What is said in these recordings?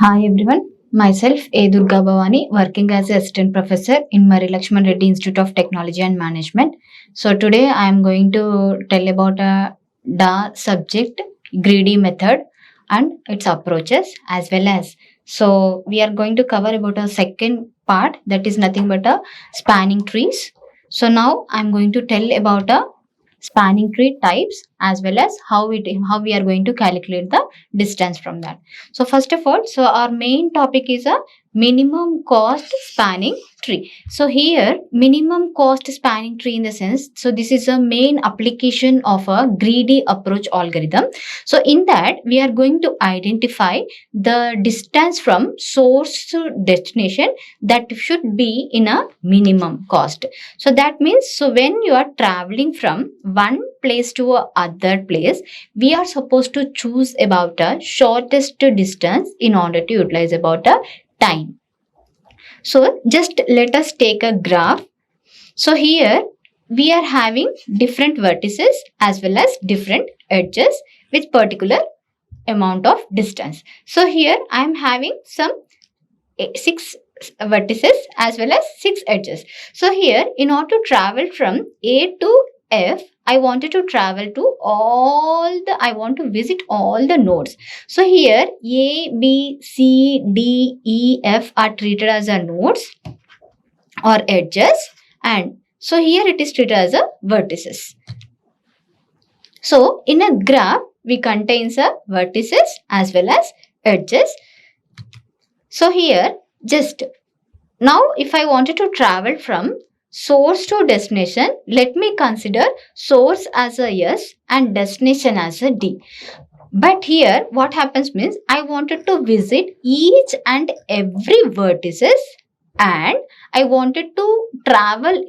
Hi everyone, myself A. Durga Bhavani, working as assistant professor in Marri Laxman Reddy Institute of Technology and Management. So today I am going to tell about the subject greedy method and its approaches as well as. So we are going to cover about a second part, that is nothing but a spanning trees. So now I am going to tell about a spanning tree types as well as how we are going to calculate the distance from that. So first of all, so our main topic is a minimum cost spanning tree. So here minimum cost spanning tree in the sense, so this is a main application of a greedy approach algorithm. So in that we are going to identify the distance from source to destination that should be in a minimum cost. So that means, so when you are traveling from one place to a other place, we are supposed to choose about a shortest distance in order to utilize about a time. So just let us take a graph. So here we are having different vertices as well as different edges with particular amount of distance. So here I am having some 6 vertices as well as 6 edges. So here in order to travel from A to F, I wanted to travel to I want to visit all the nodes. So here A, B, C, D, E, F are treated as a nodes or edges, and so here it is treated as a vertices. So in a graph, we contains a vertices as well as edges. So here just now if I wanted to travel from source to destination, let me consider source as a S and destination as a D. But here what happens means I wanted to visit each and every vertices, and I wanted to travel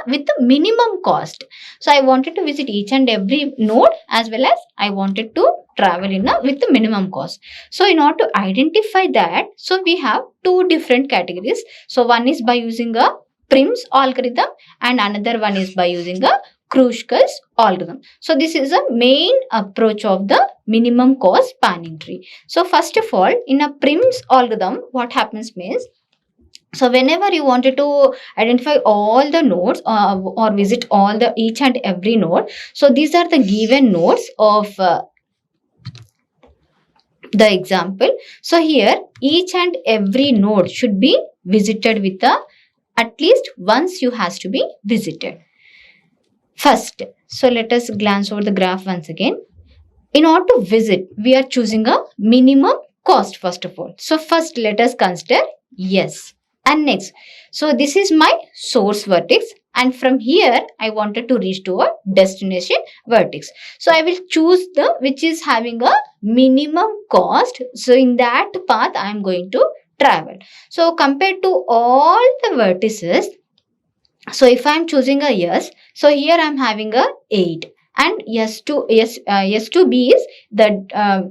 with a minimum cost. So I wanted to visit each and every node as well as I wanted to travel with the minimum cost. So in order to identify that, so we have two different categories. So one is by using a Prim's algorithm and another one is by using a Kruskal's algorithm. So this is a main approach of the minimum cost spanning tree. So first of all, in a Prim's algorithm, what happens means, so whenever you wanted to identify all the nodes or visit all the each and every node, so these are the given nodes of the example. So here each and every node should be visited with at least once you has to be visited. First, so let us glance over the graph once again. In order to visit, we are choosing a minimum cost first of all. So first let us consider yes. And next, so this is my source vertex, and from here I wanted to reach to a destination vertex. So I will choose the which is having a minimum cost. So in that path I am going to travel. So compared to all the vertices, so if I am choosing a yes, so here I am having a 8, and yes to B is the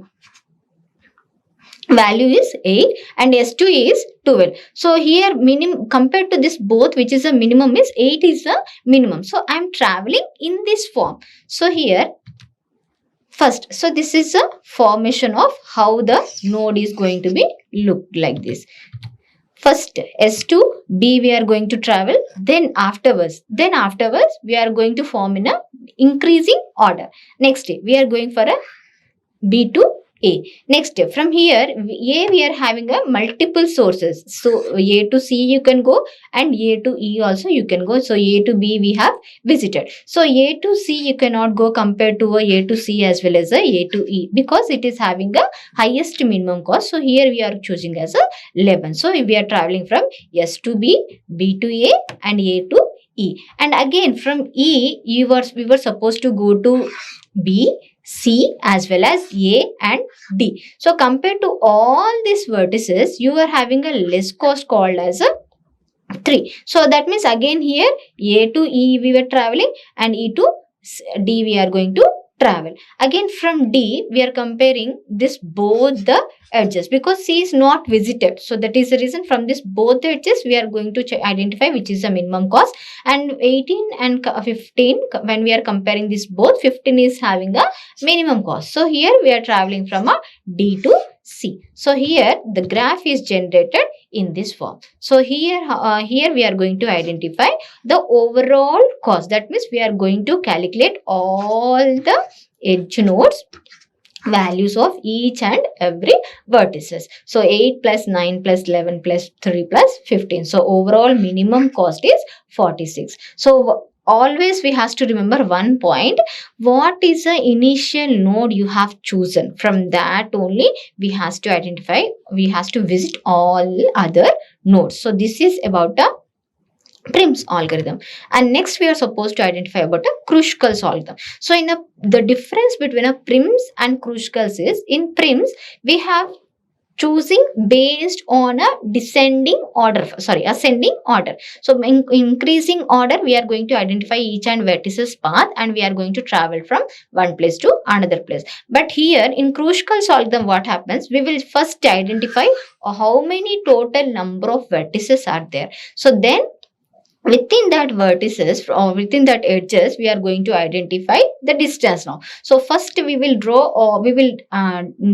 value is 8 and S2 is 12. So here minimum compared to this both, which is a minimum, is 8 is a minimum. So I am traveling in this form. So here first, so this is a formation of how the node is going to be look like this. First S2 B we are going to travel, then afterwards we are going to form in a increasing order. Next we are going for a B to A. Next, from here, A we are having a multiple sources. So A to C you can go, and A to E also you can go. So A to B we have visited. So A to C you cannot go compared to A to C as well as A to E, because it is having a highest minimum cost. So here we are choosing as a 11. So we are traveling from S to B, B to A, and A to E. And again from E we were supposed to go to B, C as well as A and D. So compared to all these vertices, you are having a less cost called as a 3. So that means again here A to E we were traveling, and E to D we are going to travel. Again from D we are comparing this both the edges, because C is not visited. So that is the reason from this both the edges we are going to identify which is the minimum cost. And 18 and 15, when we are comparing this both, 15 is having a minimum cost. So here we are traveling from a D to C. So here the graph is generated in this form. So here we are going to identify the overall cost. That means we are going to calculate all the edge nodes values of each and every vertices. So 8 plus 9 plus 11 plus 3 plus 15. So overall minimum cost is 46. So always we have to remember one point. What is the initial node you have chosen? From that only we have to identify, we have to visit all other nodes. So this is about a Prim's algorithm. And next we are supposed to identify about a Kruskals algorithm. So in the difference between a Prim's and Kruskals is, in Prim's we have choosing based on a ascending order. So in increasing order we are going to identify each and vertices path, and we are going to travel from one place to another place. But here in Kruskals algorithm, what happens, we will first identify how many total number of vertices are there. So then within that vertices or within that edges we are going to identify the distance now. So first we will draw, or we will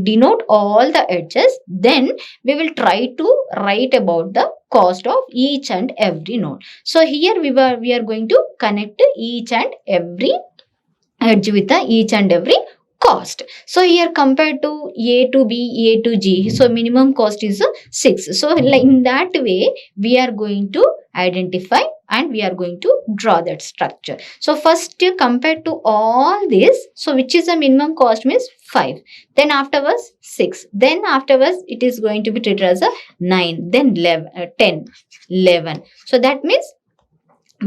denote all the edges, then we will try to write about the cost of each and every node. So here we are going to connect each and every edge with each and every cost. So here compared to A to B, A to G, so minimum cost is 6. So like in that way we are going to identify and we are going to draw that structure. So first compared to all this, so which is the minimum cost means 5, then afterwards 6, then afterwards it is going to be treated as a 9, then 11, 10, 11. So that means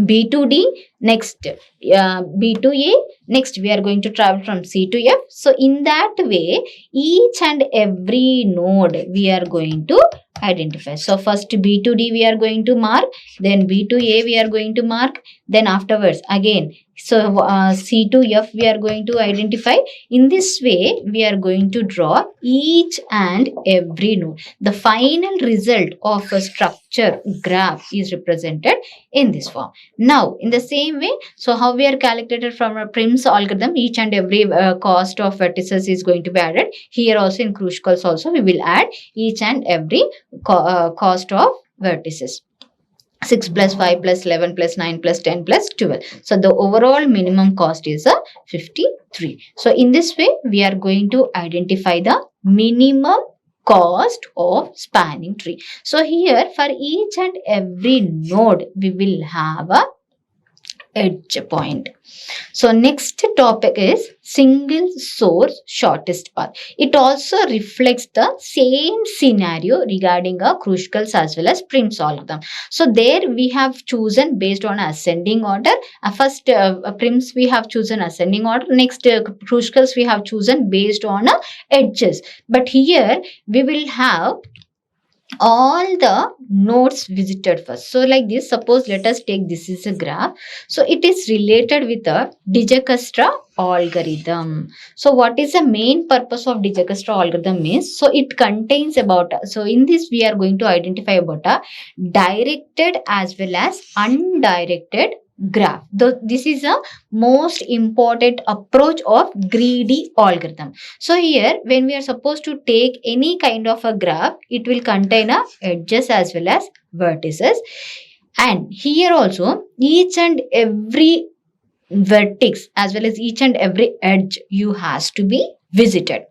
B to D, next B to A, next we are going to travel from C to F. So in that way each and every node we are going to identify. So first B to D we are going to mark, then B to A we are going to mark, then afterwards again so C to F we are going to identify. In this way we are going to draw each and every node. The final result of a structure graph is represented in this form. Now in the same way, so how we are calculated from a Prim's algorithm, each and every cost of vertices is going to be added. Here also in Kruskals also we will add each and every cost of vertices. 6 plus 5 plus 11 plus 9 plus 10 plus 12. So the overall minimum cost is 53. So in this way we are going to identify the minimum cost of spanning tree. So here for each and every node we will have a edge point. So next topic is single source shortest path. It also reflects the same scenario regarding a Kruskals as well as Prim's algorithm. So there we have chosen based on ascending order. First Prim's we have chosen ascending order. Next Kruskals we have chosen based on edges. But here we will have all the nodes visited first. So like this, suppose let us take this is a graph. So it is related with the Dijkstrata algorithm. So what is the main purpose of Dijkstrata algorithm is, so it contains about, so in this we are going to identify about a directed as well as undirected graph. This is a most important approach of greedy algorithm. So here when we are supposed to take any kind of a graph, it will contain a edges as well as vertices, and here also each and every vertex as well as each and every edge you has to be visited.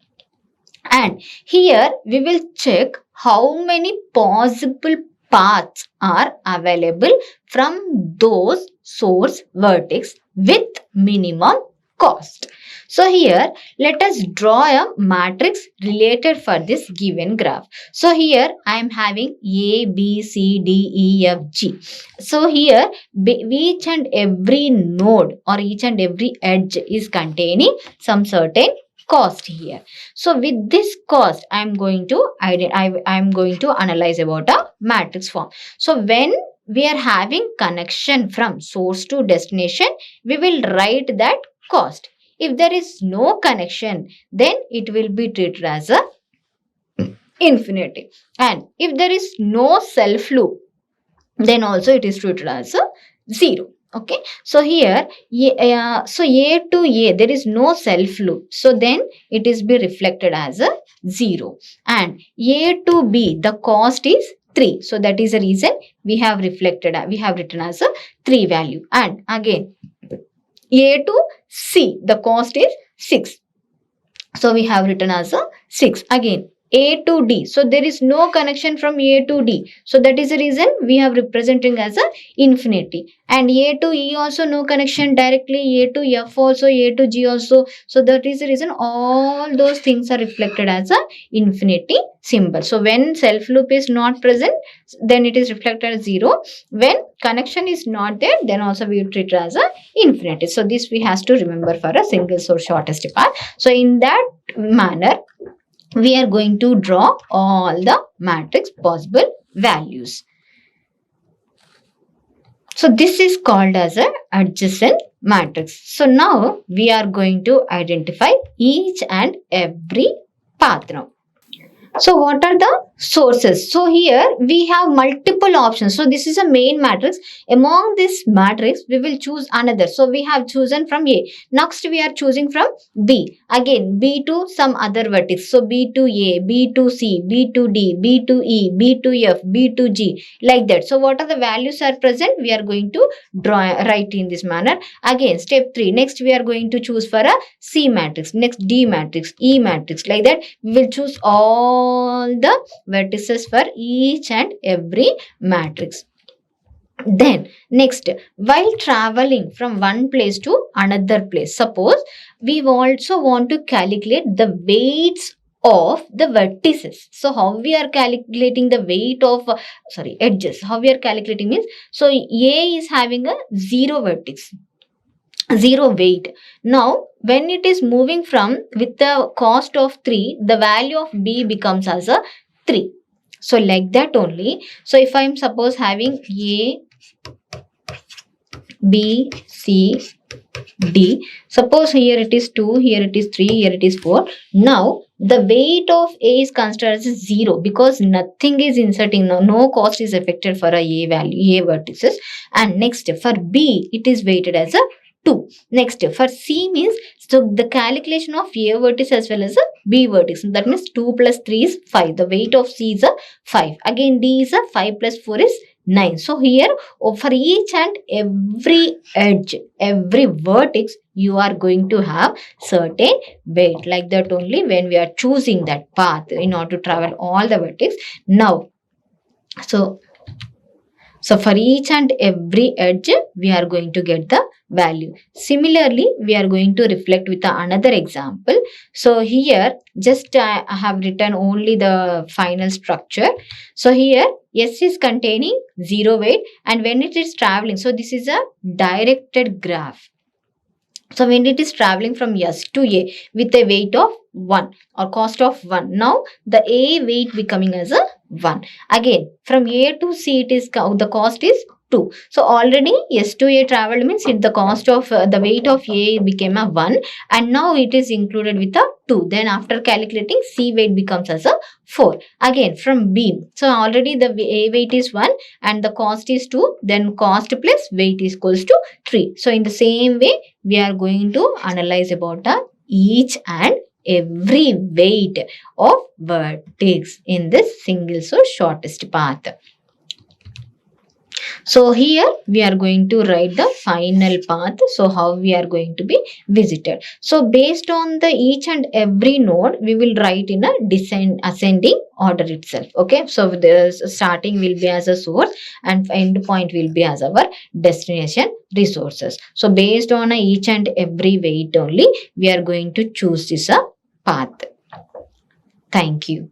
And here we will check how many possible paths are available from those source vertex with minimum cost. So here let us draw a matrix related for this given graph. So here I am having A, B, C, D, E, F, G. So here each and every node or each and every edge is containing some certain cost here. So with this cost I am going to analyze about a matrix form. So when we are having connection from source to destination, we will write that cost. If there is no connection, then it will be treated as a infinity. And if there is no self loop, then also it is treated as a 0. Okay, so here so A to A there is no self loop, so then it is be reflected as a 0. And A to B the cost is 3, so that is the reason we have written as a 3 value. And again A to C the cost is 6, so we have written as a 6. Again A to D, so there is no connection from A to D, so that is the reason we have representing as a infinity. And A to E also no connection directly, A to F also, A to G also, so that is the reason all those things are reflected as a infinity symbol. So when self loop is not present, then it is reflected as 0. When connection is not there, then also we treat it as a infinity. So this we has to remember for a single source shortest path. So in that manner we are going to draw all the matrix possible values. So this is called as an adjacent matrix. So now we are going to identify each and every path now. So what are the sources? So here we have multiple options. So this is a main matrix. Among this matrix, we will choose another. So we have chosen from A. Next we are choosing from B. Again B to some other vertex. So B to A, B to C, B to D, B to E, B to F, B to G, like that. So what are the values are present? We are going to write in this manner. Again step 3. Next we are going to choose for a C matrix. Next D matrix, E matrix, like that. We will choose all the vertices for each and every matrix. Then next, while traveling from one place to another place, suppose we also want to calculate the weights of the vertices. So how we are calculating the weight of edges? How we are calculating means, so A is having a 0 vertex, 0 weight. Now when it is moving from with the cost of 3, the value of B becomes as a 3. So like that only. So if I am suppose having A, B, C, D, suppose here it is 2, here it is 3, here it is 4. Now the weight of A is considered as 0 because nothing is inserting, no cost is affected for a value, A vertices. And next for B it is weighted as a 2. Next for C means, so the calculation of A vertex as well as a B vertex, that means 2 plus 3 is 5. The weight of C is a 5. Again D is a 5 plus 4 is 9. So here for each and every edge, every vertex, you are going to have certain weight. Like that only when we are choosing that path in order to travel all the vertex. Now so for each and every edge, we are going to get the value. Similarly, we are going to reflect with another example. So here, just I have written only the final structure. So here, S is containing 0 weight, and when it is traveling, so this is a directed graph. So when it is traveling from S to A with a weight of 1 or cost of 1, now the A weight becoming as a 1. Again from A to C it is the cost is 2. So already S to A traveled means the cost of the weight of A became a 1, and now it is included with a 2. Then after calculating, C weight becomes as a 4. Again from B, so already the A weight is 1 and the cost is 2, then cost plus weight is equals to 3. So in the same way we are going to analyze about each and every weight of vertex in this single source shortest path. So here we are going to write the final path. So how we are going to be visited. So based on the each and every node, we will write in a ascending order itself. Okay. So the starting will be as a source and end point will be as our destination resources. So based on each and every weight only, we are going to choose this path. Thank you.